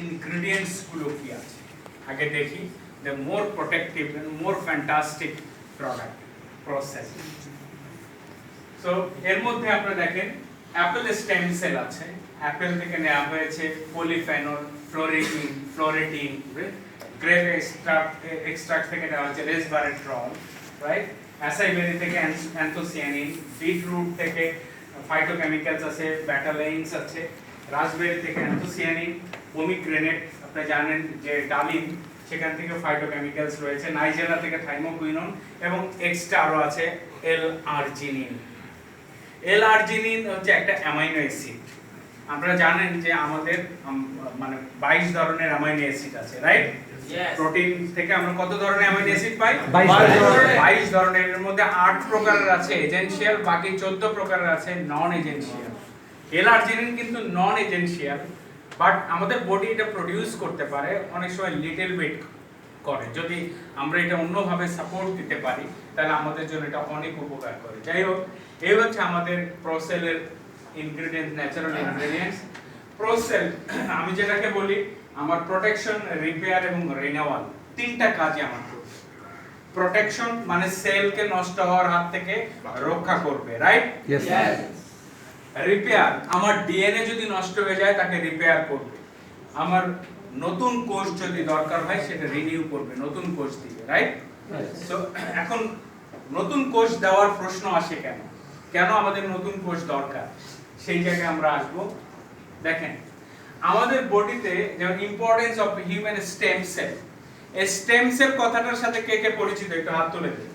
ingredients গুলো কি আছে আগে দেখি the more protective and more fantastic product process so এর মধ্যে আপনারা দেখেন অ্যাপেল স্টেম সেল আছে অ্যাপেল থেকে নেওয়া হয়েছে পলিফেনল ফ্লোরেটিন গ্রেপ এক্সট্রাক্ট থেকে নেওয়া হয়েছে রেসভারেট্রল রাইট অ্যাসাই বেরি থেকে অ্যান্থোসিয়ানিন বিটরুট থেকে ফাইটোকেমিক্যালস আছে ব্যাটালাইনস আছে রাসবেরি থেকে অ্যান্থোসিয়ানিন পমিগ্রেনেট আপনি জানেন যে ডালিম সেখান থেকে ফাইটোকেমিক্যালস রয়েছে নাইজেরা থেকে থাইমোকুইনন এবং এক্সট্রা আরো আছে এল-আর্জিনিন এল-আর্জিনিন হচ্ছে একটা অ্যামাইনো অ্যাসিড আপনারা জানেন যে আমাদের মানে 22 ধরনের অ্যামাইনো অ্যাসিড আছে রাইট প্রোটিন থেকে আমরা কত ধরনের অ্যামাইনো অ্যাসিড পাই 22 ধরনের এর মধ্যে 8 প্রকারের আছে এজেনশিয়াল বাকি 14 প্রকারের আছে নন এজেনশিয়াল এল-আর্জিনিন কিন্তু নন এজেনশিয়াল বাট আমাদের বডি এটা প্রোডিউস করতে পারে অনেক সময় লিটল বিট করে যদি আমরা এটা অন্যভাবে সাপোর্ট দিতে পারি তাহলে আমাদের জন্য এটা অনেক উপকার করে যাই হোক এই হচ্ছে আমাদের প্রোসেলের ইনগ্রেডিয়েন্টস ন্যাচারাল ইনগ্রেডিয়েন্টস প্রোসেল আমি যেটাকে বলি আমার প্রোটেকশন রিপেয়ার এবং রিনিউয়াল তিনটা কাজই আমার করবে প্রোটেকশন মানে সেলকে নষ্ট হওয়ার হাত থেকে রক্ষা করবে রাইট Yes. রিপেয়ার আমার ডিএনএ যদি নষ্ট হয়ে যায় তাকে রিপেয়ার করবে আমার নতুন কোষ যদি দরকার হয় সেটা রিনিউ করবে নতুন কোষ দিবে রাইট সো এখন নতুন কোষ দেওয়ার প্রশ্ন আসে কেন কেন আমাদের নতুন কোষ দরকার সেই জায়গায় আমরা আসব দেখেন আমাদের বডিতে যেমন importance of human stem cell এই স্টেম সেল কথাটার সাথে কে কে পরিচিত একটু হাত তুলে দিন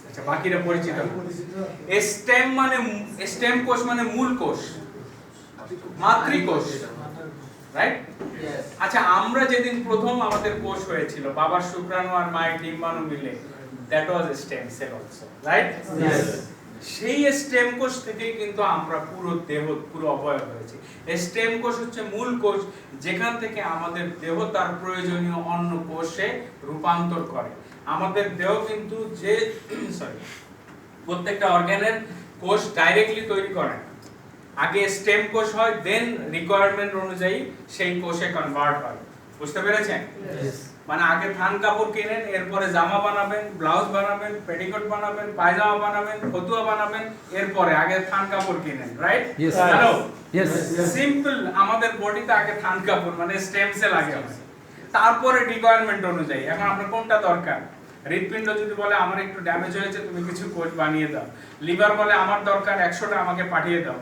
আচ্ছা বাকিরা পরিচিত স্টেম কোষ মানে মূল কোষ মাতৃকোষ রাইট আচ্ছা আমরা যেদিন প্রথম আমাদের কোষ হয়েছিল বাবার শুক্রাণু আর মায়ের ডিম্বাণু মিলে that was stem cell also right সেই স্টেম কোষ থেকেই কিন্তু আমরা পুরো দেহ পুরো অবয়ব হয়েছে স্টেম কোষ হচ্ছে মূল কোষ যেখান থেকে আমাদের দেহ তার প্রয়োজনীয় অন্য কোষে রূপান্তর করে আমাদের দেহ কিন্তু যে সরি প্রত্যেকটা অর্গানের কোষ ডাইরেক্টলি তৈরি করে না আগে স্টেম কোষ হয় দেন রিকোয়ারমেন্ট অনুযায়ী সেই কোষে কনভার্ট হয় বুঝতে পেরেছেন মানে আগে থান কাপড় কিনেন এরপরে জামা বানাবেন ব্লাউজ বানাবেন পেটিকোট বানাবেন পায়জামা বানাবেন ফতুয়া বানাবেন এরপরে আগে থান কাপড় কিনেন রাইট হ্যালো সিম্পল আমাদের বডিতে আগে থান কাপড় মানে স্টেম সেল আগে হয় তারপরে রিকোয়ারমেন্ট অনুযায়ী এখন আপনার কোনটা দরকার হৃৎপিণ্ড যদি বলে আমার একটু ড্যামেজ হয়েছে তুমি কিছু কোষ বানিয়ে দাও লিভার বলে আমার দরকার 100টা আমাকে পাঠিয়ে দাও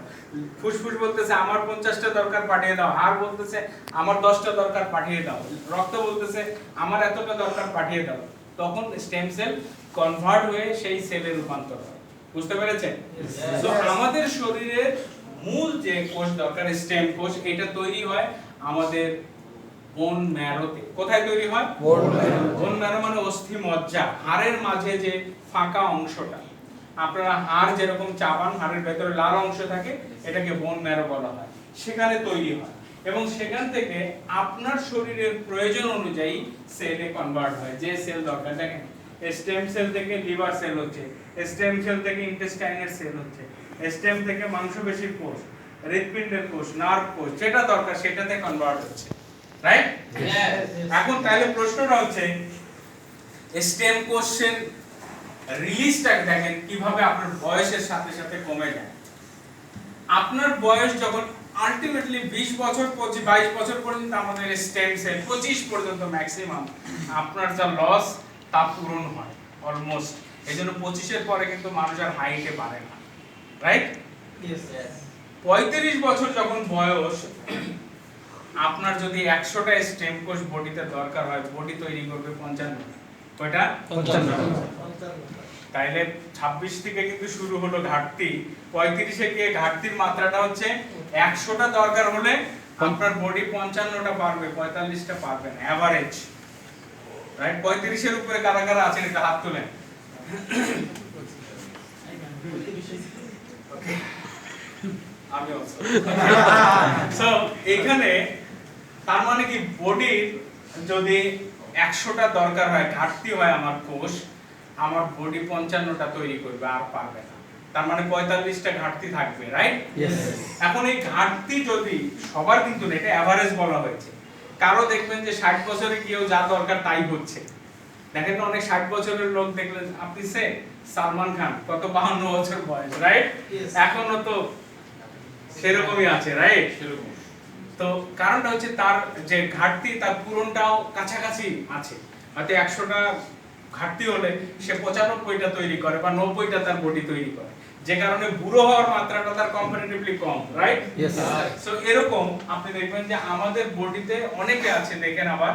ফুসফুস বলতেছে আমার 50টা দরকার পাঠিয়ে দাও হাড় বলতেছে আমার 10টা দরকার পাঠিয়ে দাও রক্ত বলতেছে আমার এতটা দরকার পাঠিয়ে দাও তখন স্টেম সেল কনভার্ট হয়ে সেই সেলে রূপান্তর হয় বুঝতে পেরেছেন সো আমাদের শরীরের মূল যে কোষ দরকার স্টেম কোষ এটা তৈরি হয় আমাদের বোন ম্যারোতে কোথায় তৈরি হয় বোন ম্যারো মানে অস্থি মজ্জা হাড়ের মাঝে যে ফাঁকা অংশটা আপনারা হাড় যেরকম চাবান হাড়ের ভেতরে লাল অংশ থাকে এটাকে বোন ম্যারো বলা হয় সেখানে তৈরি হয় এবং সেখান থেকে আপনার শরীরের প্রয়োজন অনুযায়ী সেলে কনভার্ট হয় যে সেল দরকার দেখেন স্টেম সেল থেকে লিভার সেল হচ্ছে স্টেম সেল থেকে ইন্টেস্টাইনের সেল হচ্ছে স্টেম থেকে মাংসপেশির কোষ হৃৎপিণ্ডের কোষ নার্ভ কোষ যেটা দরকার সেটাতে কনভার্ট হচ্ছে রাইট এখন তাহলে প্রশ্নটা হচ্ছে স্টেম কোষের রিলিজটা দেখেন কিভাবে আপনার বয়সের সাথে সাথে কমে যায় আপনার বয়স যখন আলটিমেটলি 20 বছর 22 বছর পর্যন্ত আমাদের স্টেম সেল 25 পর্যন্ত ম্যাক্সিমাম আপনার যা লস তা পূরণ হয় অলমোস্ট এজন্য 25 এর পরে কিন্তু মানুষ আর হাইটে বাড়ে না রাইট 35 বছর যখন বয়স আপনার যদি 100টা স্টেম কোষ বডিতে দরকার হয় বডি তৈরি করবে 55 কয়টা 55 তাইলে 26 থেকে কিন্তু শুরু হলো ঘাটতি 35 এ গিয়ে ঘাটতির মাত্রাটা হচ্ছে 100টা দরকার হলে আপনার বডি 55টা পারবে 45টা পারবে না এভারেজ রাইট 35 এর উপরে কারা কারা আছেন একটা হাত তুলেন আমি অলসো সো এখানে তার মানে কি বডির যদি 100টা দরকার হয় ঘাটতি হয় আমার কোষ আমার বডি 55টা তৈরি করবে আর পারবে না তার মানে 45টা ঘাটতি থাকবে, রাইট? Yes. এখন এই ঘাটতি যদি সবার কিন্তু না, এটা এভারেজ বলা হয়েছে। কারো দেখবেন যে 60 বছরে গিয়েও যা দরকার তাই হচ্ছে। দেখেন না অনেক 60 বছরের লোক দেখলেন আপনি সে সালমান খান কত 52 বছর বয়স, রাইট? এখনো তো সেরকমই আছে, রাইট? তো কারণটা হচ্ছে তার যে ঘাটতি তার পূরণটাও কাছাকাছি আছে। হয়তো 100টা ঘাটতি হলে সে 95টা তৈরি করে বা 90টা তার বডি তৈরি করে, যে কারণে বুড়ো হওয়ার মাত্রাটা তার কম্পারেটিভলি কম, রাইট? Yes. সো এরকম আপনি দেখবেন যে আমাদের বডিতে অনেকে আছে দেখেন আবার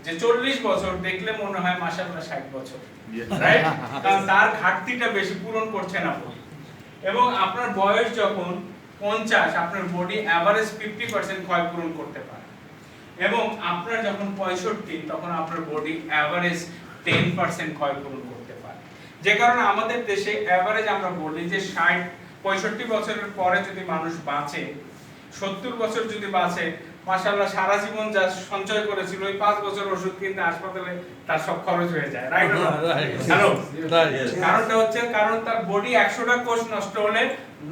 যে 40 বছর দেখলে মনে হয় মাশাআল্লাহ 60 বছর, রাইট? কারণ তার ঘাটতিটা বেশি পূরণ করছে না বডি। এবং আপনার বয়স যখন 50 আপনার বডি এভারেজ 50% ক্ষয় পূরণ করতে পারে, এবং আপনার যখন 65 তখন আপনার বডি এভারেজ 10% ক্ষয় পূরণ করতে পারে। যে কারণে আমাদের দেশে এভারেজ আমরা বলি যে 65 বছরের পরে যদি মানুষ বাঁচে, 70 বছর যদি বাঁচে, মাশাআল্লাহ সারা জীবন যা সঞ্চয় করেছিল ওই 5 বছর ওষুধ কিনতে হাসপাতালে তার সব খরচ হয়ে যায়, রাইট? হ্যালো, কারণটা হচ্ছে কারণ তার বডি 100টা কোষ নষ্ট হলে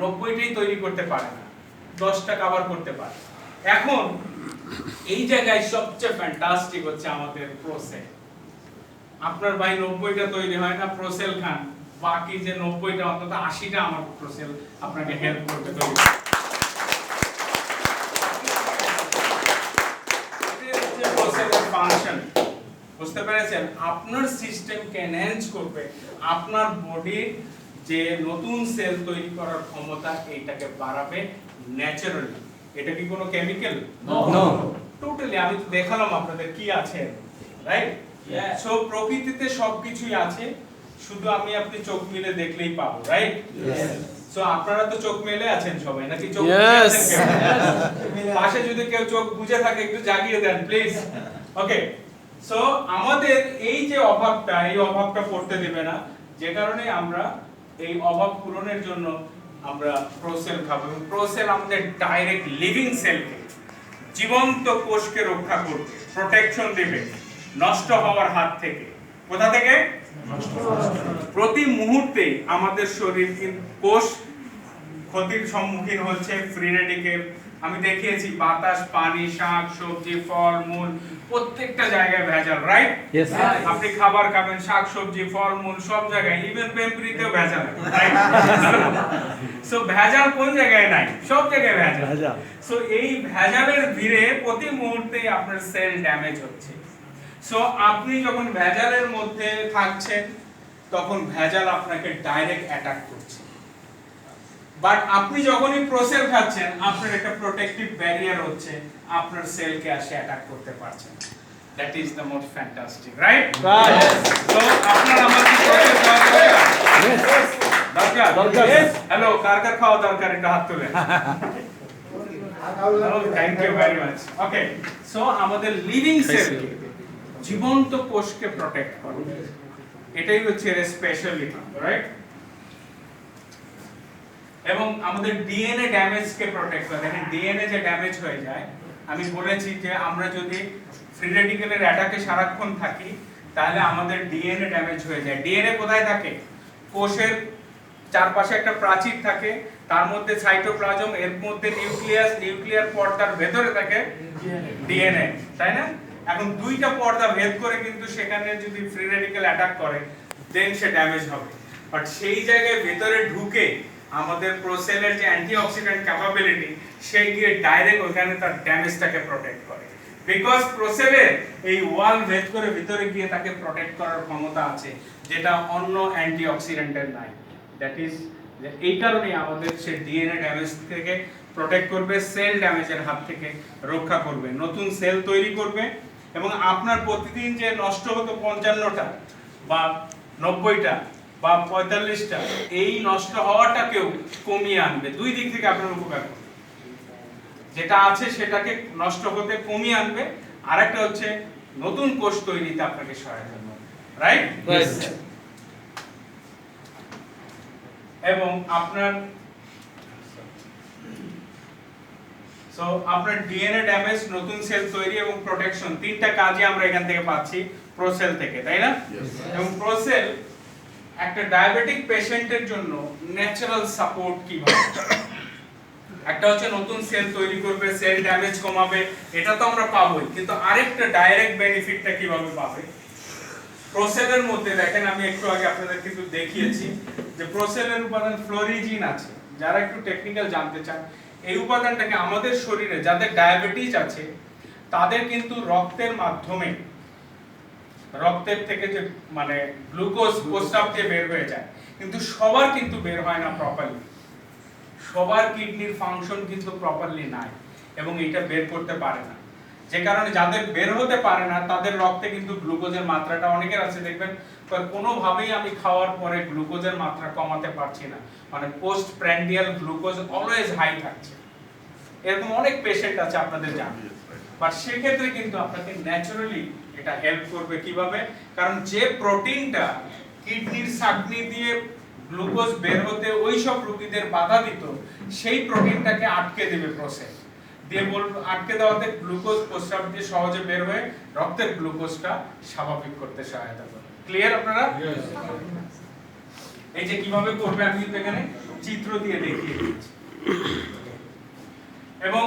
90টাই তৈরি করতে পারে না, 10টা কভার করতে পারে। এখন এই জায়গায় সবচেয়ে ফ্যান্টাস্টিক হচ্ছে আমাদের প্রসেল। আপনার ভাই 90টা তৈরি হয় না, প্রসেল খান, বাকি যে 90টা অন্তত 80টা আমার প্রসেল আপনাকে হেল্প করবে তৈরি। ফাংশন বুঝতে পেরেছেন? আপনার সিস্টেমকে এনহ্যান্স করবে, আপনার বডির যে নতুন সেল তৈরি করার ক্ষমতা এইটাকে বাড়াবে ন্যাচারালি। এটা কি কোনো কেমিক্যাল? নো। টোটালি আমি তো দেখালাম আপনাদের কি আছে, রাইট? সো প্রকৃতিতে সবকিছুই আছে, শুধু আপনি চোখ মিলে দেখলেই পাবো, রাইট? সো আপনারা তো চোখ মেলে আছেন সবাই নাকি? চোখ আছেন কেউ? পাশে যদি কেউ চোখ বুজে থাকে একটু জাগিয়ে দেন প্লিজ। ওকে, সো আমাদের এই যে অভাবটা, এই অভাবটা পড়তে দেবে না, যে কারণে আমরা এই অভাব পূরণের জন্য আমরা প্রোসেল খাবো। এবং প্রোসেল আমাদের ডাইরেক্ট লিভিং সেলকে, জীবন্ত কোষকে রক্ষা করবে, প্রোটেকশন দেবে নষ্ট হওয়ার হাত থেকে। কোথা থেকে? প্রতি মুহূর্তে আমাদের শরীর কোষ ক্ষতির সম্মুখীন হচ্ছে ফ্রি রেডিকেল। আমি দেখিয়েছি বাতাস, পানি, শাক সবজি, ফল মূল প্রত্যেকটা জায়গায় ভেজাল, রাইট? Yes. আপনি খাবার খাবেন, শাক সবজি ফল মূল সব জায়গায়, ইভেন পেম্পরিতেও ভেজাল, রাইট? সো ভেজাল কোন জায়গায় নাই? সব জায়গায় ভেজাল। সো এই ভেজালের ভিড়ে প্রতি মুহূর্তে আপনার সেল ড্যামেজ হচ্ছে। সো আপনি যখন ভেজালের মধ্যে থাকছেন তখন ভেজাল আপনাকে ডাইরেক্ট অ্যাটাক করছে, বাট আপনি যখনই প্রোসেল খাচ্ছেন আপনার একটা প্রোটেক্টিভ ব্যারিয়ার হচ্ছে, আপনার সেলকে আসে অ্যাটাক করতে পারছেন। That is the most fantastic, right? So আপনার আমার কি প্রোসেল খাওয়া দরকার? দরকার। হ্যালো, কার কার খাওয়া দরকার একটা হাত তুলেন। Thank you very much. Okay, so আমাদের লিভিং সেল জীবন্ত কোষকে প্রোটেক্ট করে, এটাই হচ্ছে এর স্পেশালিটি, রাইট? এবং আমাদের ডিএনএ ড্যামেজকে প্রোটেক্ট করে। দেখেন ডিএনএ যে ড্যামেজ হয়ে যায়, আমি বলেছি যে আমরা যদি ফ্রি রেডিকেলের অ্যাটাকে সারাক্ষণ থাকি তাহলে আমাদের ডিএনএ ড্যামেজ হয়ে যায়। ডিএনএ কোথায় থাকে? কোষের চারপাশে একটা প্রাচীর থাকে, তার মধ্যে সাইটোপ্লাজম, এর মধ্যে নিউক্লিয়াস, নিউক্লিয়ার পর্দার ভেতরে থাকে ডিএনএ, তাই না? এখন দুইটা পর্দা ভেদ করে কিন্তু সেখানে যদি ফ্রি রেডিকেল অ্যাটাক করে দেন সে ড্যামেজ হবে। বাট সেই জায়গায় ভেতরে ঢুকে আমাদের প্রোসেলের যে অ্যান্টিঅক্সিডেন্ট ক্যাপাবিলিটি, সে গিয়ে ডাইরেক্ট ওখানে তার ড্যামেজটাকে প্রোটেক্ট করে। বিকজ প্রোসেলের এই ওয়াল ভেদ করে ভিতরে গিয়ে তাকে প্রোটেক্ট করার ক্ষমতা আছে, যেটা অন্য অ্যান্টিঅক্সিডেন্টের নাই। দ্যাট ইজ এই কারণেই আমাদের সে ডিএনএ ড্যামেজ থেকে প্রোটেক্ট করবে, সেল ড্যামেজের হাত থেকে রক্ষা করবে, নতুন সেল তৈরি করবে। এবং আপনার প্রতিদিন যে নষ্ট হতো 55টা বা 90টা বা 45টা, এই নষ্ট হওয়াটাকেও কমিয়ে আনবে। দুই দিক থেকে আপনার উপকার করবে, যেটা আছে সেটাকে নষ্ট হতে কমিয়ে আনবে, আর একটা হচ্ছে নতুন কোষ তৈরিতে আপনাকে সহায়তা করবে, রাইট? এবং আপনার আপনার ডিএনএ ড্যামেজ, নতুন সেল তৈরি এবং প্রোটেকশন, তিনটা কাজই আমরা এখান থেকে পাচ্ছি প্রোসেল থেকে, তাই না? এবং প্রোসেল একটা ডায়াবেটিক পেশেন্টের জন্য ন্যাচারাল সাপোর্ট কিভাবে, একটা হচ্ছে নতুন সেল তৈরি করবে, সেল ড্যামেজ কমাবে, এটা তো আমরা পাবোই, কিন্তু আরেকটা ডাইরেক্ট বেনিফিটটা কিভাবে পাবে? প্রোসেলের মধ্যে দেখেন, আমি একটু আগে আপনাদের কিন্তু দেখিয়েছি যে প্রোসেলের উপাদান ফ্লোরিজিন আছে। যারা একটু টেকনিক্যাল জানতে চান, এই উপাদানটাকে আমাদের শরীরে যাদের ডায়াবেটিস আছে তাদের কিন্তু রক্তের মাধ্যমে, রক্তের থেকে যে মানে গ্লুকোজ প্রস্রাব দিয়ে বের হয়ে যায়, কিন্তু সবার কিন্তু বের হয় না প্রপারলি। সবার কিডনির ফাংশন কিন্তু প্রপারলি নাই এবং এটা বের করতে পারে না, যে কারণে যাদের বের হতে পারে না তাদের রক্তে কিন্তু গ্লুকোজের মাত্রাটা, অনেকের আছে দেখবেন কোনোভাবেই আমি খাওয়ার পরে গ্লুকোজের মাত্রা কমাতে পারছি না, মানে post prandial glucose always high থাকছে। এরকম অনেক পেশেন্ট আছে আপনাদের জানেন, বাট সেক্ষেত্রে কিন্তু আপনাকে ন্যাচারালি এটা হেল্প করবে কিভাবে? কারণ যে প্রোটিনটা কিডনির সাকনি দিয়ে গ্লুকোজ বের হতে ওই সব রোগীদের বাধা দিত, সেই প্রোটিনটাকে আটকে দেবে প্রসেস দিয়ে, আটকে দেওয়াতে গ্লুকোজ প্রস্রাব দিয়ে সহজে বের হয়ে রক্তের গ্লুকোজটা স্বাভাবিক করতে সহায়তা করে। ক্লিয়ার আপনারা? এই যে কিভাবে করবে আমি কিন্তু এখানে চিত্র দিয়ে দেখিয়ে দিচ্ছি। এবং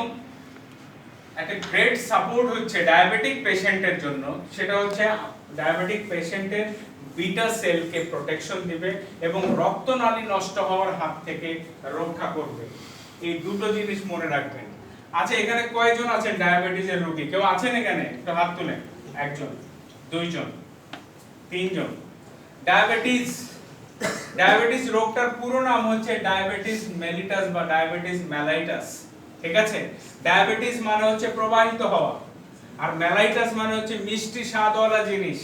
একটা গ্রেট সাপোর্ট হচ্ছে ডায়াবেটিক পেশেন্টের জন্য, সেটা হচ্ছে ডায়াবেটিক পেশেন্টের বিটা সেলকে প্রোটেকশন দিবে এবং রক্তনালী নষ্ট হওয়ার হাত থেকে রক্ষা করবে। এই দুটো জিনিস মনে রাখবেন। আচ্ছা, এখানে কয়জন আছেন ডায়াবেটিসের রোগী? কেউ আছেন এখানে? একটু হাত তুলেন। একজন, দুইজন, তিনজন। ডায়াবেটিস রোগটার পুরো নাম হচ্ছে ডায়াবেটিস মেলিটাস বা ডায়াবেটিস মেলাইটাস। ঠিক আছে? ডায়াবেটিস মানে হচ্ছে প্রবাহিত হওয়া, আর মেলাইটাস মানে হচ্ছে মিষ্টি স্বাদওয়ালা জিনিস।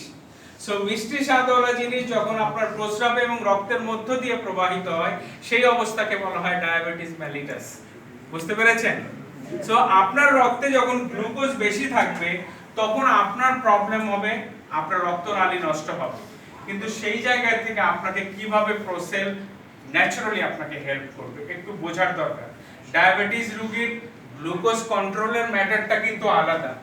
সো মিষ্টি স্বাদওয়ালা জিনিস যখন আপনার প্রস্রাব এবং রক্তের মধ্য দিয়ে প্রবাহিত হয়, সেই অবস্থাকে বলা হয় ডায়াবেটিস মেলিটাস। বুঝতে পেরেছেন? সো আপনার রক্তে যখন গ্লুকোজ বেশি থাকবে তখন আপনার প্রবলেম হবে, আপনার রক্তনালী নষ্ট হবে। কিন্তু সেই জায়গা থেকে আপনাকে কিভাবে প্রোসেল ন্যাচারালি আপনাকে হেল্প করবে একটু বোঝার দরকার। ডায়াবেটিস রোগীর গ্লুকোজ কন্ট্রোলের ম্যাটারটা কিন্তু আলাদা,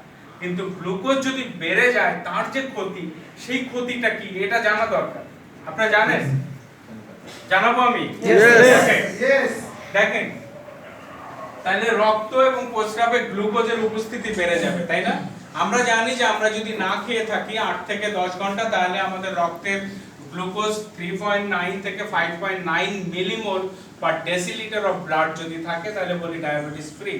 কিন্তু গ্লুকোজ যদি বেড়ে যায় তার যে ক্ষতি, সেই ক্ষতিটা কি এটা জানা দরকার। আপনারা জানেন? জানাবো আমি? দেখেন, তাহলে রক্ত এবং প্রস্রাবে গ্লুকোজের উপস্থিতি বেড়ে যাবে, তাই না? আমরা জানি যে আমরা যদি না খেয়ে থাকি 8 থেকে 10 ঘন্টা, তাহলে আমাদের রক্তের গ্লুকোজ 3.9 থেকে 5.9 millimole per decilitre of blood যদি থাকে তাহলে বলি ডায়াবেটিস ফ্রি।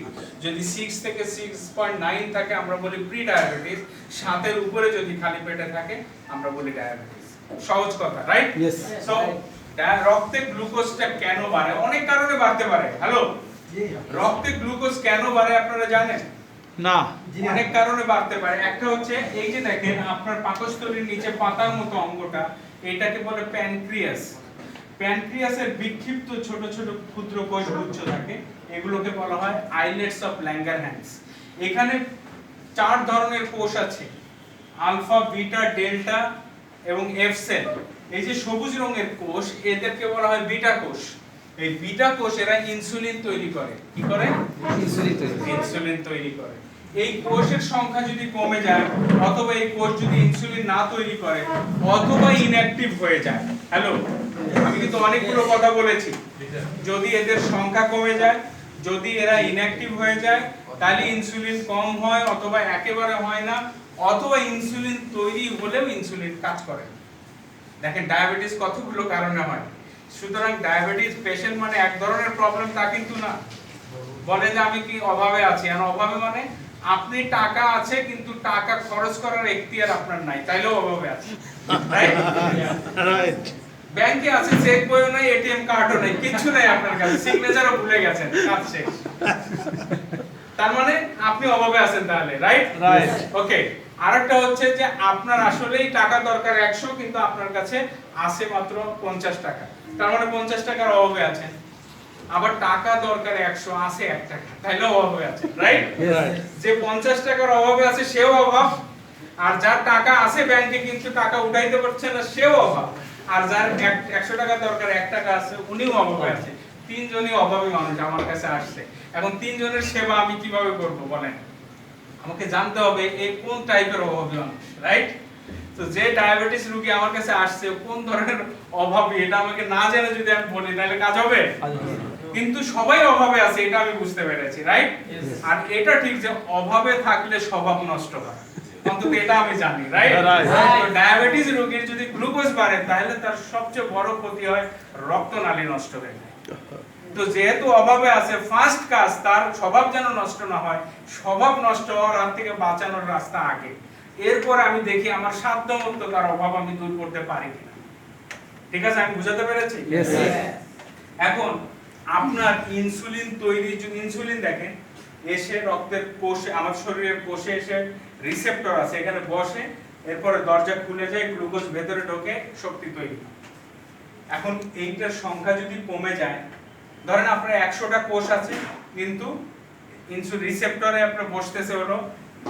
যদি 6 থেকে 6.9 থাকে আমরা বলি প্রি ডায়াবেটিস। 7 এর উপরে যদি খালি পেটে থাকে আমরা বলি ডায়াবেটিস। সহজ কথা, রাইট? সো রক্তে গ্লুকোজটা কেন বাড়ে? অনেক কারণে বাড়তে পারে। হ্যালো, রক্তে গ্লুকোজ কেন বাড়ে আপনারা জানেন? না, অনেক কারণে বাড়তে পারে। একটা হচ্ছে এই যে দেখেন আপনার পাকস্থলীর নিচে পাতার মতো অঙ্গটা, এটাকে বলে প্যানক্রিয়াস। প্যানক্রিয়াসের বিক্ষিপ্ত ছোট ছোট ক্ষুদ্র কোষগুচ্ছ থাকে, এগুলোকে বলা হয় আইলেটস অফ ল্যাঙ্গারহ্যান্স। এখানে 4 ধরনের কোষ আছে, আলফা, বিটা, ডেল্টা এবং এফ সেল। এই যে সবুজ রঙের কোষ, এদেরকে বলা হয় বিটা কোষ। এই বিটা কোষ এরা ইনসুলিন তৈরি করে। কি করে? ইনসুলিন তৈরি করে। এই কোষের সংখ্যা যদি কমে যায়, অথবা এই কোষ যদি ইনসুলিন না তৈরি করে, অথবা ইনঅ্যাক্টিভ হয়ে যায়। হ্যালো, আমি কিন্তু অনেকগুলো কথা বলেছি। যদি এদের সংখ্যা কমে যায়, যদি এরা ইনঅ্যাক্টিভ হয়ে যায়, তাহলে ইনসুলিন কম হয় অথবা একেবারে হয় না, অথবা ইনসুলিন তৈরি হলেও ইনসুলিন কাজ করে। দেখেন ডায়াবেটিস কতগুলো কারণে হয়। সুতরাং ডায়াবেটিস পেশেন্ট মানে এক ধরনের প্রবলেম তা কিন্তু না। বলে যে আমি কি অভাবে আছি, আর অভাবে মানে আপনি টাকা আছে কিন্তু টাকা খরচ করার এখতিয়ার আপনার নাই, তাইলেও অভাবে আছে। রাইট? রাইট। ব্যাংকে আছে, চেক বইও নাই, এটিএম কার্ডও নাই, কিছু নাই আপনার কাছে, সিগনেচারও ভুলে গেছেন, কাজ শেষ। তার মানে আপনি অভাবে আছেন তাহলে, রাইট? রাইট। ওকে। আরেকটা হচ্ছে যে আপনার আসলেই টাকা দরকার 100, কিন্তু আপনার কাছে আছে মাত্র 50 টাকা, তার মানে 50 টাকার অভাবে আছেন। আবার টাকা দরকার 100, আছে 1 টাকা, তাইলেও অভাবে আছেন, রাইট? যে 50 টাকার অভাবে আছে সেও অভাব, আর যার টাকা আছে ব্যাংকে কিন্তু টাকা উঠাইতে পারছে না সেও অভাব, আর যার 100 টাকা দরকার 1 টাকা আছে উনিও অভাবে আছে। তিনজনই অভাবী মানুষ আমার কাছে আসছে। এখন তিনজনের সেবা আমি কিভাবে করব বলেন? আমাকে জানতে হবে এই কোন টাইপের অভাবী মানুষ, রাইট? তো যে ডায়াবেটিস রোগী আমার কাছে আসছে কোন ধরনের অভাবী এটা আমাকে না জেনে যদি আমি বলি তাহলে কাজ হবে? কিন্তু সবাই অভাবে আছে এটা আমি বুঝতে পেরেছি, রাইট? আর এটা ঠিক যে অভাবে থাকলে স্বভাব নষ্ট হয়, অন্তত এটা আমি জানি, রাইট? তো ডায়াবেটিস রোগীর যদি গ্লুকোজ বাড়ে তাহলে তার সবচেয়ে বড় ক্ষতি হয় রক্তনালী নষ্ট হয়ে যায়। তো যেহেতু অভাবে আছে, ফার্স্ট কাজ তার স্বভাব যেন নষ্ট না হয়, স্বভাব নষ্ট হওয়ার হাত থেকে বাঁচানোর রাস্তা আগে, এরপর আমি দেখি আমার সাধ্যমতো তার অভাব আমি দূর করতে পারি কিনা। ঠিক আছে, আমি বুঝাতে পেরেছি? এখন আপনার ইনসুলিন তৈরি, ইনসুলিন দেখেন এসে রক্তের কোষে, আমার শরীরের কোষে এসে রিসেপ্টর আছে, এখানে বসে, এরপরে দরজা খুলে যায়, গ্লুকোজ ভেতরে ঢোকে, শক্তি তৈরি হয়। এখন এইটার সংখ্যা যদি কমে যায়, ধরেন আপনার 100টা কোষ আছে কিন্তু ইনসুলিন রিসেপ্টরে আপনার বসতেছে হলো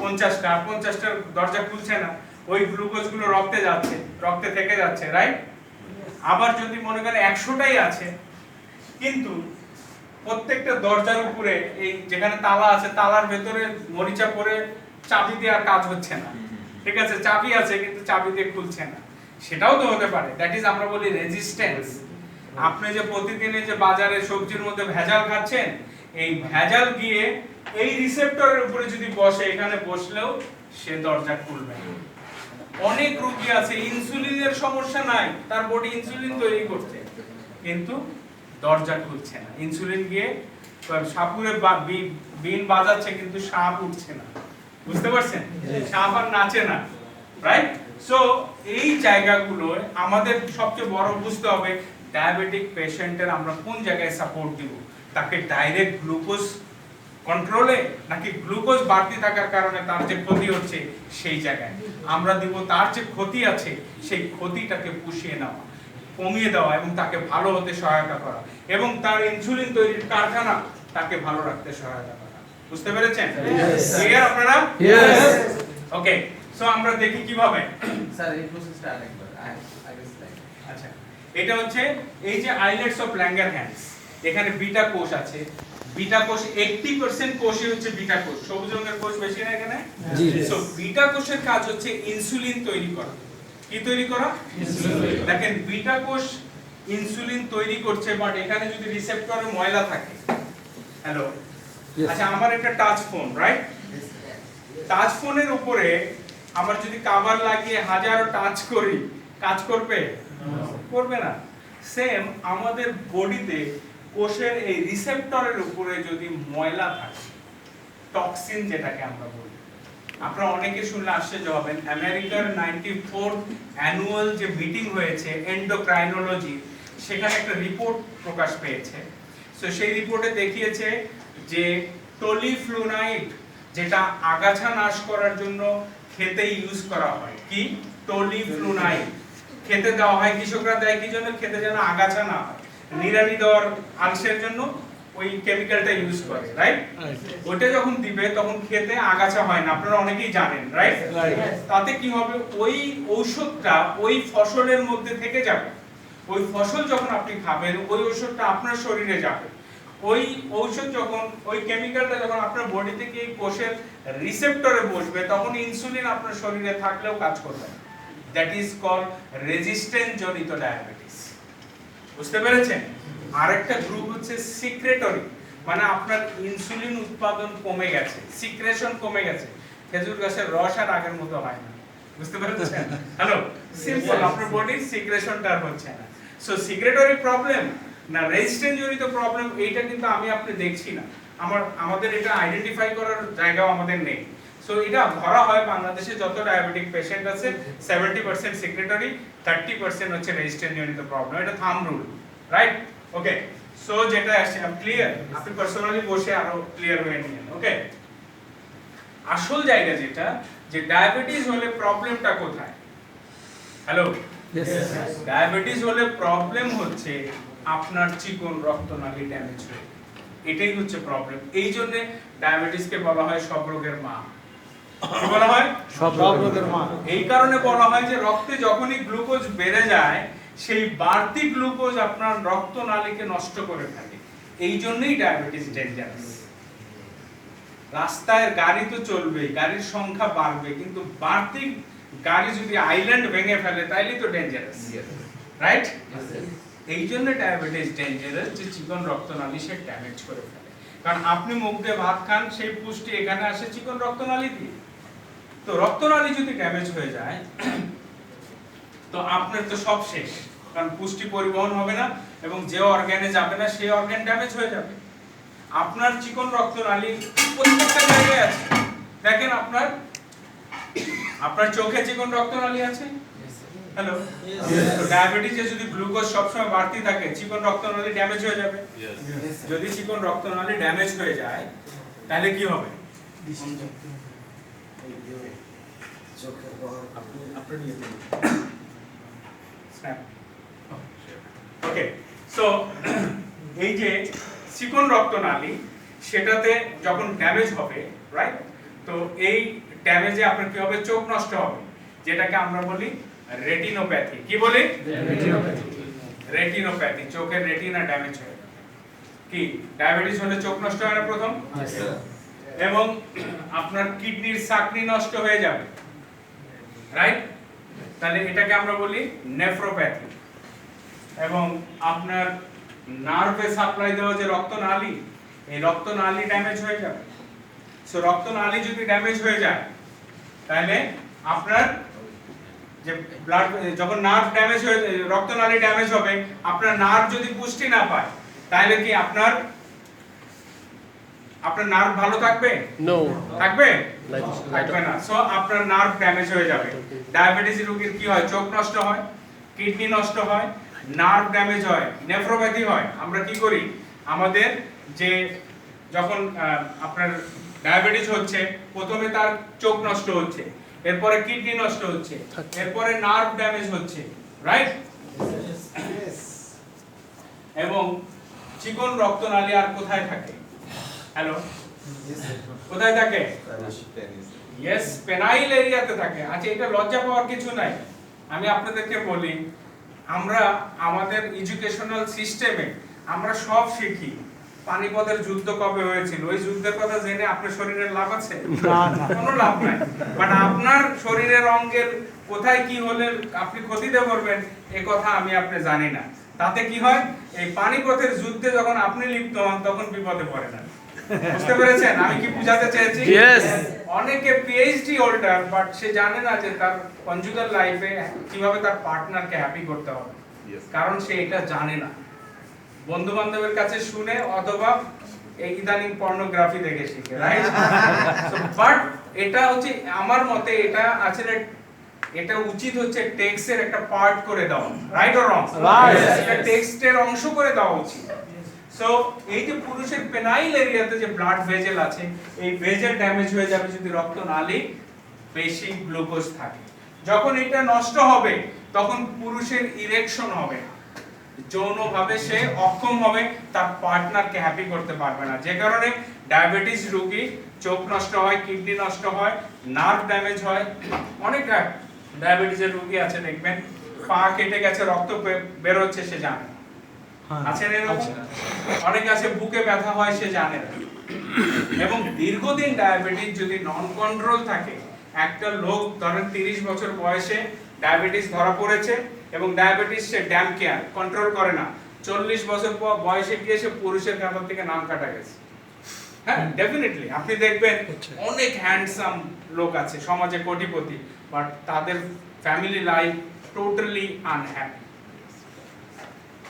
50টা, 50টার দরজা খুলছে না, ওই গ্লুকোজ গুলো রক্তে যাচ্ছে, রক্তে থেকে যাচ্ছে, রাইট? আবার যদি মনে করেন 100টাই আছে কিন্তু প্রত্যেকটা দরজার উপরে এই যেখানে তালা আছে তালার ভেতরে মরিচা পড়ে চাবি দিয়ে আর কাজ হচ্ছে না, ঠিক আছে, চাবি আছে কিন্তু চাবি দিয়ে খুলছে না, সেটাও তো হতে পারে। দ্যাট ইজ আমরা বলি রেজিস্ট্যান্স। আপনি যে প্রতিদিনে যে বাজারে সবজির মধ্যে ভেজাল খাচ্ছেন, এই ভেজাল গিয়ে এই রিসেপ্টরের উপরে যদি বসে, এখানে বসলেও সে দরজা খুলবে। অনেক রোগী আছে ইনসুলিনের সমস্যা নাই, তার বডি ইনসুলিন তৈরি করছে কিন্তু দরজা খুলছে না, ইনসুলিন গিয়ে সাপুরে বিন বাজাচ্ছে কিন্তু সাপ উঠছে না, বুঝতে পারছেন? সাপ আর নাচে না, রাইট? সো এই জায়গাগুলো আমাদের সবচেয়ে বড় বুঝতে হবে, ডায়াবেটিক পেশেন্টের আমরা কোন জায়গায় সাপোর্ট দিব, তাকে ডাইরেক্ট গ্লুকোজ কন্ট্রোলে নাকি গ্লুকোজ বাড়তি থাকার কারণে তার যে ক্ষতি হচ্ছে সেই জায়গায় আমরা দিব তার যে ক্ষতি আছে সেই ক্ষতিটাকে পুষিয়ে নেওয়া, কমিয়ে দেওয়া এবং তাকে ভালো হতে সহায়তা করা এবং তার ইনসুলিন তৈরির কারখানা তাকে ভালো রাখতে সহায়তা করা। বুঝতে পেরেছেন? ক্লিয়ার আপনারা? ওকে, সো আমরা দেখি কিভাবে। স্যার এই প্রসেসটা আরেকবার আগে স্লাইড। আচ্ছা, এটা হচ্ছে এই যে আইলেটস অফ ল্যাঙ্গারহ্যান্স, এখানে বিটা কোষ আছে। বিটা কোষ 80% কোষই হচ্ছে বিটা কোষ, সবুজ রঙের কোষ বেশি না এখানে। জি। সো বিটা কোষের কাজ হচ্ছে ইনসুলিন তৈরি করা। কি তৈরি করা? ইনসুলিন। দেখেন বিটা কোষ ইনসুলিন তৈরি করছে, বাট এখানে যদি রিসেপ্টরে ময়লা থাকে, হ্যালো, আচ্ছা আমার একটা টাচ ফোন, রাইট? টাচ ফোনের উপরে আমার যদি কভার লাগিয়ে হাজারো টাচ করি, কাজ করবে? করবে না। সেম আমাদের বডিতে কোষের এই রিসেপ্টরের উপরে যদি ময়লা থাকে, টক্সিন যেটাকে আমরা বলি, আপনারা অনেকে শুনলে আশ্চর্য হবেন, আমেরিকার 94th অ্যানুয়াল যে মিটিং হয়েছে এন্ডোক্রাইনোলজি, সেখানে একটা রিপোর্ট প্রকাশ পেয়েছে। সো সেই রিপোর্টে দেখিয়েছে যে টলিফ্লুনাইড, যেটা আগাছা নাশ করার জন্য খেতে ইউজ করা হয়, কি টলিফ্লুনাইড খেতে দেওয়া হয়, কৃষকরা দেয় কি জন্য? খেতে যেন আগাছা না হয়, নিড়ানি দেওয়ার আলসের জন্য ওই কেমিক্যালটা ইউজ করে, রাইট? ওটা যখন দিবে তখন খেতে আগাছা হয় না, আপনারা অনেকেই জানেন, রাইট? তাতে কি হবে? ওই ঔষধটা ওই ফসলের মধ্যে থেকে যাবে, ওই ফসল যখন আপনি খাবেন ওই ঔষধটা আপনার শরীরে যাবে, ওই ঔষধ যখন, ওই কেমিক্যালটা যখন আপনার বডি থেকে কোষের রিসেপ্টরে বসবে তখন ইনসুলিন আপনার শরীরে থাকলেও কাজ করবে না। দ্যাট ইজ কল্ড রেজিস্ট্যান্স জনিত ডায়াবেটিস। বুঝতে পেরেছেন? আরেকটা গ্রুপ হচ্ছে সিক্রেটরি, মানে আপনার ইনসুলিন উৎপাদন কমে গেছে, সিক্রেশন কমে গেছে, খেজুর গাছের রস আর আগের মতো হয় না। বুঝতে পেরেছেন? হ্যালো, সিম্পল, আপনার বডির সিক্রেশনটা আর হচ্ছে না। সো সিক্রেটরি প্রবলেম না রেজিস্ট্যান্স জনিত প্রবলেম, এইটা কিন্তু আমি আপনি দেখছি না, আমাদের এটা আইডেন্টিফাই করার জায়গাও আমাদের নেই। সো এটা ধরা হয় বাংলাদেশে যত ডায়াবেটিক পেশেন্ট আছে 70% সিক্রেটরি, 30% হচ্ছে রেজিস্ট্যান্স জনিত প্রবলেম। এটা থাম্ব রুল, রাইট? ওকে, সো যেটা আসছে ক্লিয়ার, আপনি পার্সোনালি বসে আরো ক্লিয়ার হয়ে নিন। ওকে, আসল জায়গা যেটা, যে ডায়াবেটিস হলে প্রবলেমটা কোথায়? হ্যালো, ডায়াবেটিস হলে প্রবলেম হচ্ছে আপনার চিকন রক্তনালী ড্যামেজ হয়ে, এটাই হচ্ছে প্রবলেম। এই জন্য ডায়াবেটিসকে বলা হয় সব রোগের মা। কি বলা হয়? সব রোগের মা। এই কারণে বলা হয় যে রক্তে যখনই গ্লুকোজ বেড়ে যায় সেই বাড়তি গ্লুকোজ আপনার রক্তনালীকে নষ্ট করে ফেলে, এই জন্যই ডায়াবেটিস ডেঞ্জারাস। রাস্তায় গাড়ি তো চলবে, গাড়ির সংখ্যা বাড়বে, কিন্তু বাড়তি গাড়ি যদি আইল্যান্ড ভেঙে ফেলে তাইলে তো ডেঞ্জারাস, রাইট? এই জন্য ডায়াবেটিস ডেঞ্জারাস, যে চিকন রক্তনালী সে ড্যামেজ করে ফেলে। কারণ আপনি মুখ দিয়ে ভাত খান, সেই পুষ্টি এখানে আসে চিকন রক্তনালী দিয়ে। তো রক্তনালী যদি ড্যামেজ হয়ে যায় তো আপনার তো সব শেষ, কারণ পুষ্টি পরিবহন হবে না এবং যে অর্গানে যাবে না সেই অর্গান ড্যামেজ হয়ে যাবে। আপনার চিকন রক্তনালী প্রত্যেকটা জায়গায় আছে। দেখেন আপনার চোখে চিকন রক্তনালী আছে। হ্যালো, ডায়াবেটিসে যদি গ্লুকোজ সবসময় বাড়তি থাকে চিকন রক্তনালী ড্যামেজ হয়ে যাবে। যদি চিকন রক্তনালী ড্যামেজ হয়ে যায় তাহলে কি হবে? ওকে, সো এই যে চিকন রক্তনালী সেটাতে যখন ড্যামেজ হবে, রাইট, তো এই ড্যামেজে আপনার কি হবে? চোখ নষ্ট হবে, যেটাকে আমরা বলি রেটিনোপ্যাথি। কি বলি? রেটিনোপ্যাথি। চোখের রেটিনা ড্যামেজ হয়। কি ডায়াবেটিস হলে চোখ নষ্ট হয় না প্রথম? এবং আপনার কিডনির সাকনি নষ্ট হয়ে যাবে, রাইট? তাহলে এটাকে আমরা বলি নেফ্রোপ্যাথি। এবং আপনার নার্ভে সাপ্লাই দেওয়া যে রক্তনালী, এই রক্তনালী ড্যামেজ হয়ে যাবে। সো রক্তনালী যদি ড্যামেজ হয়ে যায় তাহলে আপনার যে ব্লাড, যখন নার্ভ ড্যামেজ হয়ে, রক্তনালী ড্যামেজ হবে, আপনার নার্ভ যদি পুষ্টি না পায় তাহলে কি আপনার নার্ভ ভালো থাকবে? নো, থাকবে না। সো আপনার নার্ভ ড্যামেজ হয়ে যাবে। ডায়াবেটিস রোগীর কি হয়? চোখ নষ্ট হয়, কিডনি নষ্ট হয়, নার্ভ ড্যামেজ হয়, নেফ্রোপ্যাথি হয়। আমরা কি করি? আমাদের যে যখন আপনার ডায়াবেটিস হচ্ছে, প্রথমে তার চোখ নষ্ট হচ্ছে, এরপরে কিডনি নষ্ট হচ্ছে, এরপরে নার্ভ ড্যামেজ হচ্ছে, রাইট? এবং চিকন রক্তনালী আর কোথায় থাকে? হ্যালো, কোথায় থাকে? ইয়েস, পেনাইল এরিয়াতে থাকে। আচ্ছা, এটা লজ্জা পাওয়ার কিছু নাই। আমি আপনাদেরকে বলি, আমরা আমাদের এডুকেশনাল সিস্টেমে আমরা সব শিখি। পানিপথের যুদ্ধ কবে হয়েছিল, ওই যুদ্ধের কথা জেনে আপনার শরীরের লাভ আছে? কোনো লাভ নাই। বাট আপনার শরীরের অঙ্গের কোথায় কি হলে আপনি ক্ষতিতে পড়বেন এ কথা আমি আপনি জানি না। তাতে কি হয়? এই পানিপথের যুদ্ধে যখন আপনি লিপ্ত হন তখন বিপদে পড়ে না। বুঝতে পেরেছেন আমি কি বুঝাতে চেয়েছি? অনেকে পিএইচডি হোল্ডার, বাট সে জানে না যে তার কনজুগাল লাইফে কিভাবে তার পার্টনারকে হ্যাপি করতে হবে, কারণ সে এটা জানে না। বন্ধু বান্ধবের কাছে শুনে অথবা এই ইদানিং পর্নোগ্রাফি দেখে শিখে, রাইট? বাট এটা হচ্ছে আমার মতে এটা আসলে এটা উচিত হচ্ছে টেক্সটের একটা পার্ট করে দাও, রাইট অর রং? এটা টেক্সটের অংশ করে দেওয়া উচিত। সো এই যে পুরুষের পেনাইল এরিয়াতে যে ব্লাড ভেজেল আছে, এই ভেজেল ড্যামেজ হয়ে যাবে যদি রক্তনালী বেশি গ্লুকোজ থাকে। যখন এটা নষ্ট হবে তখন পুরুষের ইরেকশন হবে, যৌনভাবে সে অক্ষম হবে, তার পার্টনারকে হ্যাপি করতে পারবে না। যে কারণে ডায়াবেটিস রোগী চোখ নষ্ট হয়, কিডনি নষ্ট হয়, নার্ভ ড্যামেজ হয়। অনেক ডায়াবেটিসের রোগী আছে দেখবেন পা কেটে গেছে, রক্ত বের হচ্ছে, সে জানে না। আছে না এরকম? অনেক আছে বুকে ব্যথা হয়, সে জানে না। এবং দীর্ঘদিন ডায়াবেটিস যদি নন কন্ট্রোল থাকে, একটা লোক ধরেন 30 বছর বয়সে ডায়াবেটিস ধরা পড়েছে এবং ডায়াবেটিস সে ড্যাম কেয়ার কন্ট্রোল করে না, 40 বছর বয়সে গিয়ে সে পুরুষের কাতার থেকে নাম কাটা গেছে। হ্যাঁ, ডেফিনেটলি আপনি দেখবেন অনেক হ্যান্ডসাম লোক আছে সমাজে, কোটিপতি, বাট তাদের ফ্যামিলি লাইফ টোটালি আনহ্যাপি।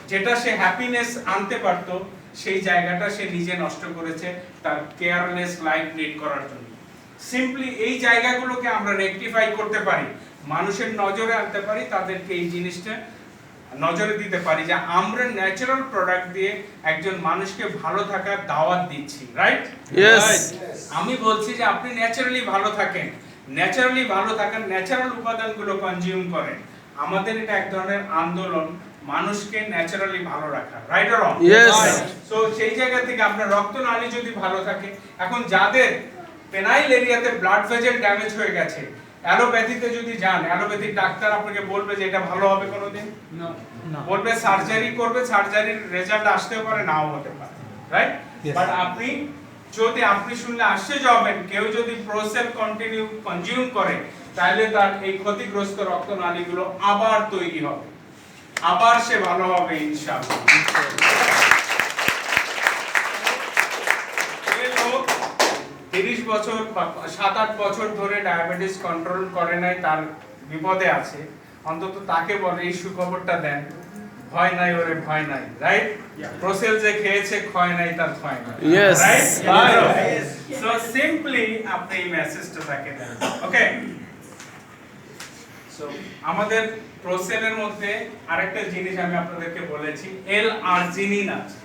যেটা সে হ্যাপিনেস আনতে পারতো সেই জায়গাটা সে নিজে নষ্ট করেছে তার কেয়ারলেস লাইফ লিড করার জন্য। সিম্পলি এই জায়গাগুলোকে আমরা রেকটিফাই করতে পারি, মানুষের নজরে আনতে পারি, তাদেরকে এই জিনিসটা নজরে দিতে পারি যে আমরা ন্যাচারাল প্রোডাক্ট দিয়ে একজন মানুষকে ভালো থাকার দাওয়াত দিচ্ছি, রাইট? আমি বলছি যে আপনি ন্যাচারালি ভালো থাকেন, ন্যাচারাল উপাদানগুলো কনজিউম করেন। আমাদের এটা এক ধরনের আন্দোলন মানুষকে ন্যাচারালি ভালো রাখা, রাইট অর রং? সো সেই জায়গা থেকে আপনার রক্তনালী যদি ভালো থাকে, এখন যাদের পেনাইল এরিয়াতে ব্লাড ভেসেল ড্যামেজ হয়ে গেছে, অ্যালোপ্যাথিতে যদি যান, অ্যালোপ্যাথিক ডাক্তার আপনাকে বলবে যে এটা ভালো হবে কোনোদিন না, বলবে সার্জারি করবে, সার্জারির রেজাল্ট আসতেও পারে নাও হতে পারে, রাইট? বাট আপনি যদি আপনি শুনলে আশ্চর্য হবেন, কেউ যদি প্রোসেল কন্টিনিউ কনজিউম করে তাহলে তার এই ক্ষতিগ্রস্ত রক্তনালীগুলো আবার তৈরি হবে, আবার সে ভালো হবে ইনশাআল্লাহ। এই লোক 30 বছর 7-8 বছর ধরে ডায়াবেটিস কন্ট্রোল করে নাই, তার বিপদে আছে, অন্তত তাকে বলে এই সুখবরটা দেন, ভয় নাই ওরে ভয় নাই, রাইট? প্রোসেল যে খেয়েছে ক্ষয় নাই তার ক্ষয় নাই, Yes. Right? Yes. So simply আপনি এই মেসেজটা তাকে দেন, ওকে? সো আমাদের প্রোসেলের মধ্যে আরেকটা জিনিস আমি আপনাদেরকে বলেছি, এল আর্জিনিন আছে।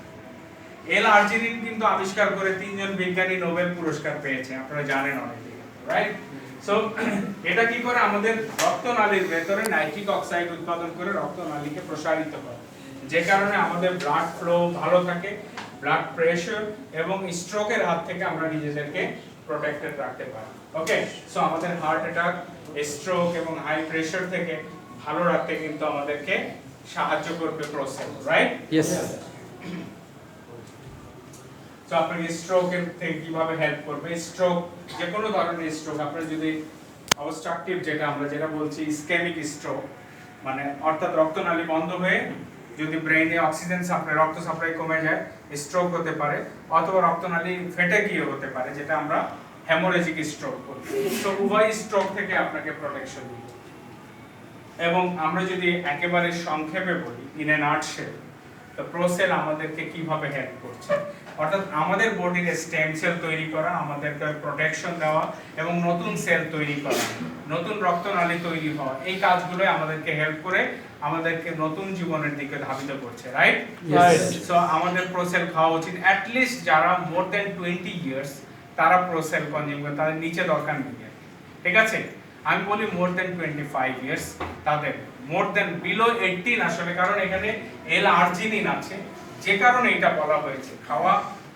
এল আর্জিনিন কিন্তু আবিষ্কার করে 3 জন বিজ্ঞানী নোবেল পুরস্কার পেয়েছে, আপনারা জানেন অনেকেই, রাইট? সো এটা কি করে, আমাদের রক্তনালীর ভেতরে নাইট্রিক অক্সাইড উৎপাদন করে রক্তনালীকে প্রসারিত করে, যে কারণে আমাদের ব্লাড ফ্লো ভালো থাকে, ব্লাড প্রেশার এবং স্ট্রোকের হাত থেকে আমরা নিজেদেরকে প্রোটেক্টেড রাখতে পারি, ওকে? সো আমাদের হার্ট অ্যাটাক, স্ট্রোক এবং হাই প্রেশার থেকে ভালো রাখতে কিন্তু আমাদেরকে সাহায্য করবে প্রোসেল, রাইট? Yes. তো আপনাকে স্ট্রোকের থেকে কিভাবে হেল্প করবে, স্ট্রোক যে কোনো ধরনের স্ট্রোক, আপনার যদি অবস্ট্রাকটিভ যেটা বলছি ইসকেমিক স্ট্রোক, মানে অর্থাৎ রক্তনালী বন্ধ হয়ে যদি ব্রেইনে অক্সিজেন সাপ্লাই, রক্ত সাপ্লাই কমে যায়, স্ট্রোক হতে পারে, অথবা রক্তনালী ফেটে গিয়ে হতে পারে, যেটা আমরা হেমোরেজিক স্ট্রোক বলি। তো উভয় স্ট্রোক থেকে আপনাকে প্রোটেকশন দিবে। এবং আমরা যদি একেবারে সংক্ষেপে বলি, ইন এ নাটশেল, তো প্রোসেল আমাদেরকে কিভাবে হেল্প করছে, অর্থাৎ আমাদের বডির স্টেম সেল তৈরি করা, আমাদেরকে প্রোটেকশন দেওয়া এবং নতুন সেল তৈরি করা, নতুন রক্তনালী তৈরি হওয়া, এই কাজগুলো আমাদেরকে হেল্প করে আমাদেরকে নতুন জীবনের দিকে ধাবিত করছে, রাইট? Right. সো আমাদের প্রোসেল খাওয়া উচিত, অ্যাট লিস্ট যারা মোর দ্যান 20 ইয়ার্স তারা প্রোসেল কনজিউম করে, তাদের নিচে দরকার নেই, ঠিক আছে? আমি বলি মোর দ্যান 25 ইয়ার্স তাদের, মোর দ্যান বিলো 18 আসলে, কারণ এখানে এল আর্জিনিন আছে, যে কারণে এটা বলা হয়েছে, খাওয়া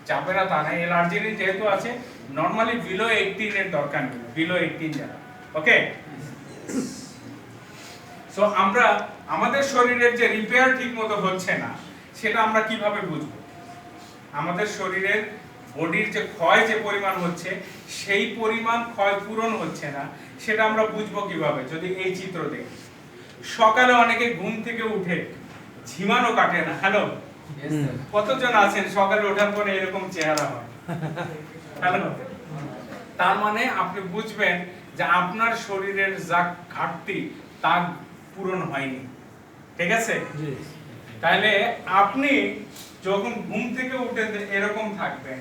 যাবে না তা না, এল আর্জিনিন যেহেতু আছে, নরমালি বিলো 18 এর দরকার নেই, বিলো 18 যারা, ওকে? সো আমরা আমাদের শরীরের যে রিপেয়ার ঠিকমতো হচ্ছে না, সেটা আমরা কিভাবে বুঝবো? আমাদের শরীরের বডির যে ক্ষয় যে পরিমাণ হচ্ছে, সেই পরিমাণ ক্ষয় পূরণ হচ্ছে না, সেটা আমরা বুঝবো কিভাবে? যদি এই চিত্র দেখি, সকালে অনেকে ঘুম থেকে উঠে ঝিমানো কাটে না, হ্যালো, কতজন আছেন সকালে ওঠার পরে এরকম চেহারা হয়, হ্যালো? তার মানে আপনি বুঝবেন যে আপনার শরীরের যা ঘাটতি তা পূরণ হয়নি, ঠিক আছে? তাহলে আপনি যখন ঘুম থেকে উঠে এরকম থাকবেন,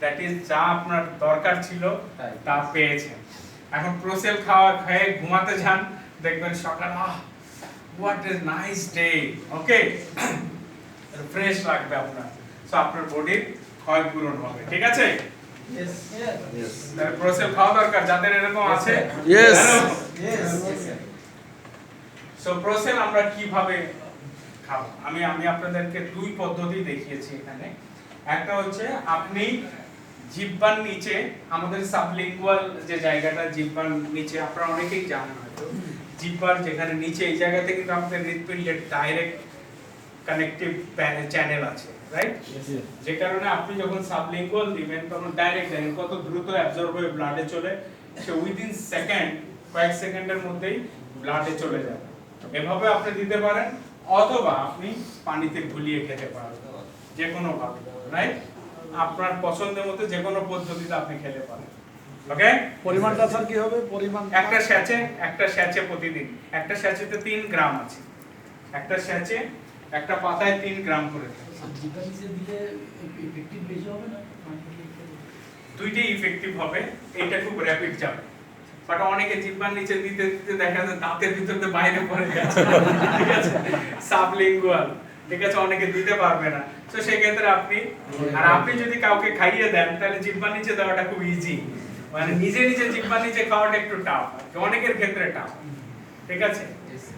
দ্যাট ইজ যা আপনার দরকার ছিল তা পেয়েছেন। এখন প্রোসেল খেয়ে ঘুমাতে যান, দেখবেন সকাল, what is nice day, okay, fresh লাগবে আপনার, সো আপনার বডির ক্ষয় পূরণ হবে, ঠিক আছে? তাহলে প্রোসেল খাওয়া দরকার, যাদের এরকম আছে। Yes. সো প্রোসেল আমরা কিভাবে খাবো, আমি আপনাদেরকে 2 পদ্ধতি দেখিয়েছি এখানে। একটা হচ্ছে আপনি জিহ্বার নিচে, আমাদের সাবলিঙ্গুয়াল যে জায়গাটা জিহ্বার নিচে, আপনারা অনেকেই জানেন হয়তো, জিহ্বার যেখানে নিচে এই জায়গাতে কিন্তু আমাদের হৃৎপিণ্ডের ডাইরেক্ট কানেক্টিভ চ্যানেল আছে, রাইট? যে কারণে আপনি যখন সাবলিঙ্গুয়াল দিবেন তখন ডাইরেক্ট দেখেন কত দ্রুত অ্যাবজর্ব হয়ে ব্লাডে চলে, সে উইদিন সেকেন্ড, কয়েক সেকেন্ডের মধ্যেই ব্লাডে চলে যাবে। এভাবে আপনি দিতে পারেন, অথবা আপনি পানিতে গুলিয়ে খেতে পারেন, যে কোনো ভাবে, রাইট? আপনার পছন্দের মতো যে কোনো পদ্ধতিতে আপনি খেতে পারেন, ওকে? পরিমাণটা স্যার কি হবে? পরিমাণ একটা স্যাচে প্রতিদিন, একটা স্যাচেতে 3 গ্রাম আছে, একটা স্যাচে একটা পাতায় 3 গ্রাম করে থাকে। দুইটাই ইফেক্টিভ হবে, এটা খুব র‍্যাপিড যাবে, বাট অনেকে জিহ্বার নিচে দিতে দিতে দেখা যায় দাঁতের ভিতরে বাইরে পড়ে যাচ্ছে, ঠিক আছে? সাবলিঙ্গুয়াল, ঠিক আছে, অনেকে দিতে পারবে না, তো সেই ক্ষেত্রে আপনি যদি কাউকে খাইয়ে দেন, তাহলে জিহ্বার নিচে দেওয়াটা খুব ইজি, মানে নিজে নিজে জিহ্বার নিচে খাওয়াটা একটু টাফ, অনেকের ক্ষেত্রে টাফ, ঠিক আছে?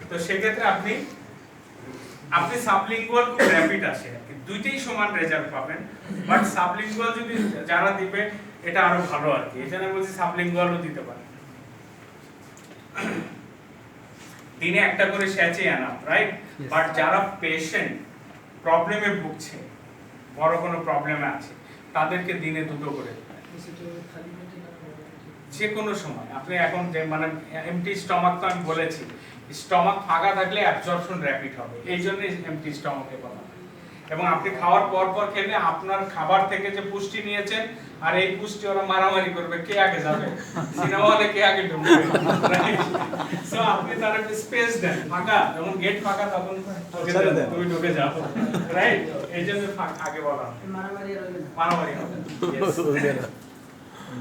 তো সেই ক্ষেত্রে আপনি সাবলিঙ্গুয়াল খুব র‍্যাপিড আসে, দুইটাই সমান রেজাল্ট পাবেন, বাট সাবলিঙ্গুয়াল যদি যারা দিবে এটা আরো ভালো আর কি, এজন্য বলছি সাবলিঙ্গুয়ালও দিতে পারেন। দিনে একটা করে স্যাচে এনাফ, রাইট? বাট যারা পেশেন্ট প্রবলেমে ভুগছে, বড় কোনো প্রবলেমে আছে, তাদেরকে দিনে 2টো করে যে কোনো সময় আপনি এখন যে মানে এমটি স্টমাক তো আমি বলেছি স্টমাক ফাঁকা থাকলে অ্যাবজর্পশন র‍্যাপিড হবে এই জন্যই এমটি স্টমাকে বলা হয়। এবং আপনি খাওয়ার পর পর খেলে আপনার খাবার থেকে যে পুষ্টি নিয়েছেন আর এই পুষ্টি ওরা মারামারি করবে কে আগে যাবে সিনেমা হলে কে আগে ঢুকবে সো আপনি তার একটা স্পেস দেন ফাঁকা যখন গেট ফাঁকা তখন তুমি ঢুকে যাও রাইট এই জন্য আগে বলা হয়। মারামারি হবে Yes.